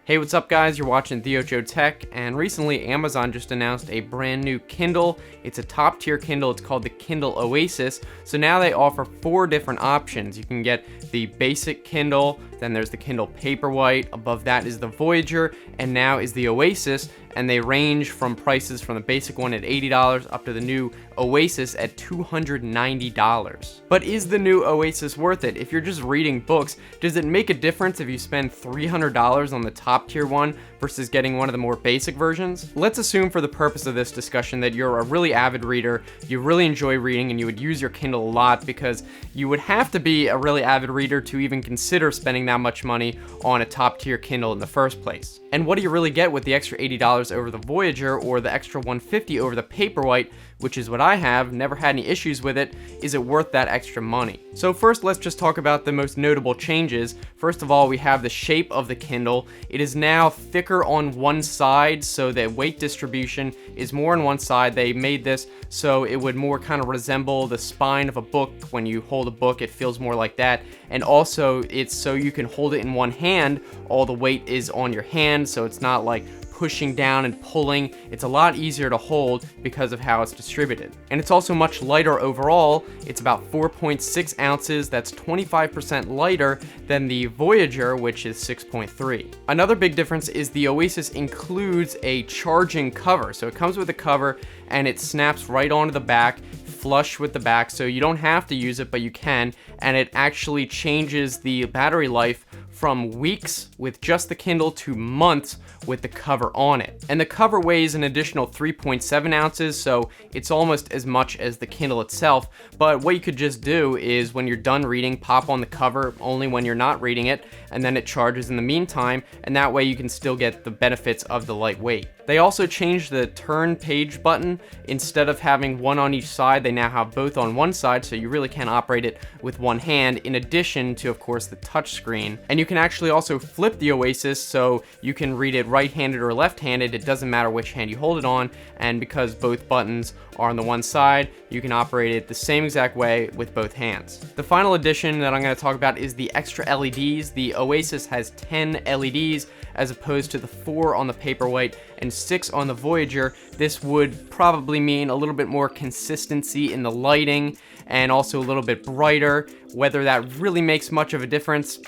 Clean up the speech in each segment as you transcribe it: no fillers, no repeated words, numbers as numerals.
Hey, what's up guys? You're watching The Ocho Tech, and recently Amazon just announced a brand new Kindle. It's a top tier Kindle. It's called the Kindle Oasis. So now they offer 4 different options. You can get the basic Kindle, then there's the Kindle Paperwhite, above that is the Voyager, and now is the Oasis, and they range from prices from the basic one at $80 up to the new Oasis at $290. But is the new Oasis worth it? If you're just reading books, does it make a difference if you spend $300 on the top tier one versus getting one of the more basic versions? Let's assume for the purpose of this discussion that you're a really avid reader, you really enjoy reading, and you would use your Kindle a lot because you would have to be a really avid reader to even consider spending that much money on a top tier Kindle in the first place. And what do you really get with the extra $80 over the Voyager or the extra $150 over the Paperwhite, which is what I have, never had any issues with it? Is it worth that extra money? So first, let's just talk about the most notable changes. First of all, we have the shape of the Kindle. It is now thicker on one side, so the weight distribution is more on one side. They made this so it would more kind of resemble the spine of a book. When you hold a book, it feels more like that. And also, it's so you can hold it in one hand. All the weight is on your hand, so it's not like pushing down and pulling. It's a lot easier to hold because of how it's distributed. And it's also much lighter overall. It's about 4.6 ounces. That's 25% lighter than the Voyager, which is 6.3. Another big difference is the Oasis includes a charging cover. So it comes with a cover and it snaps right onto the back, flush with the back, so you don't have to use it, but you can, and it actually changes the battery life from weeks with just the Kindle to months with the cover on it. And the cover weighs an additional 3.7 ounces, so it's almost as much as the Kindle itself. But what you could just do is when you're done reading, pop on the cover only when you're not reading it, and then it charges in the meantime, and that way you can still get the benefits of the light weight. They also changed the turn page button. Instead of having one on each side, they now have both on one side, so you really can operate it with one hand, in addition to, of course, the touch screen. And you can actually also flip the Oasis, so you can read it right-handed or left-handed. It doesn't matter which hand you hold it on, and because both buttons are on the one side, you can operate it the same exact way with both hands. The final addition that I'm going to talk about is the extra LEDs. The Oasis has 10 LEDs as opposed to the 4 on the Paperwhite and 6 on the Voyager. This would probably mean a little bit more consistency in the lighting and also a little bit brighter. Whether that really makes much of a difference,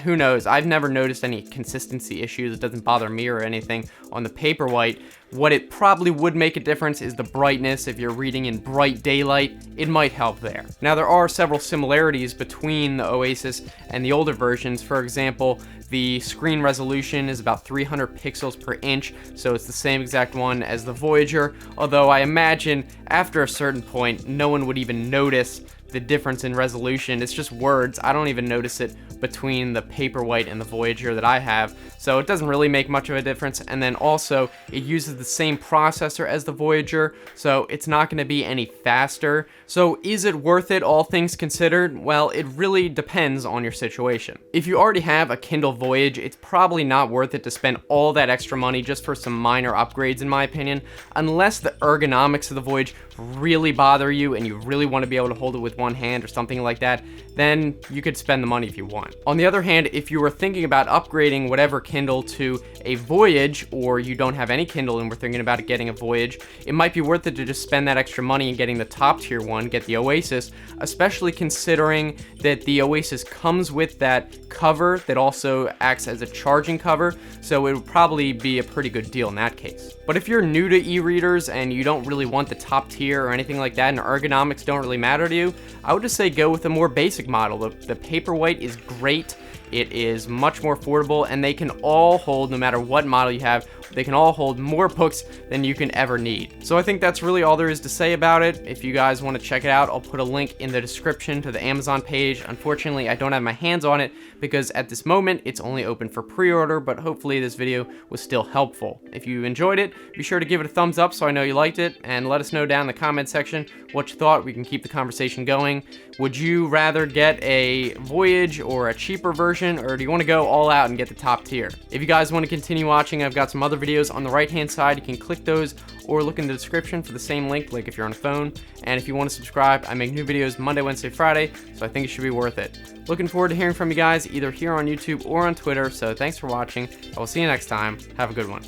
who knows? I've never noticed any consistency issues. It doesn't bother me or anything on the Paperwhite. What it probably would make a difference is the brightness. If you're reading in bright daylight, it might help there. Now, there are several similarities between the Oasis and the older versions. For example, the screen resolution is about 300 pixels per inch, so it's the same exact one as the Voyager, although I imagine after a certain point, no one would even notice the difference in resolution. It's just words. I don't even notice it between the Paperwhite and the Voyager that I have, so it doesn't really make much of a difference. And then also, it uses the same processor as the Voyager, so it's not going to be any faster. So is it worth it, all things considered? Well, it really depends on your situation. If you already have a Kindle Voyage, it's probably not worth it to spend all that extra money just for some minor upgrades, in my opinion, unless the ergonomics of the Voyage really bother you and you really want to be able to hold it with one hand or something like that, then you could spend the money if you want. On the other hand, if you were thinking about upgrading whatever Kindle to a Voyage, or you don't have any Kindle and were thinking about getting a Voyage, it might be worth it to just spend that extra money and getting the top tier one, get the Oasis, especially considering that the Oasis comes with that cover that also acts as a charging cover, so it would probably be a pretty good deal in that case. But if you're new to e-readers and you don't really want the top tier or anything like that, and ergonomics don't really matter to you, I would just say go with a more basic model. The Paperwhite is great. It is much more affordable, and they can all hold, no matter what model you have, they can all hold more books than you can ever need. So I think that's really all there is to say about it. If you guys want to check it out, I'll put a link in the description to the Amazon page. Unfortunately, I don't have my hands on it because at this moment, it's only open for pre-order, but hopefully this video was still helpful. If you enjoyed it, be sure to give it a thumbs up so I know you liked it, and let us know down in the comment section what you thought. We can keep the conversation going. Would you rather get a Voyage or a cheaper version, or do you want to go all out and get the top tier? If you guys want to continue watching, I've got some other other videos on the right hand side. You can click those or look in the description for the same link, like if you're on a phone. And if you want to subscribe, I make new videos Monday, Wednesday, Friday, so I think it should be worth it. Looking forward to hearing from you guys either here on YouTube or on Twitter, so thanks for watching. I will see you next time. Have a good one.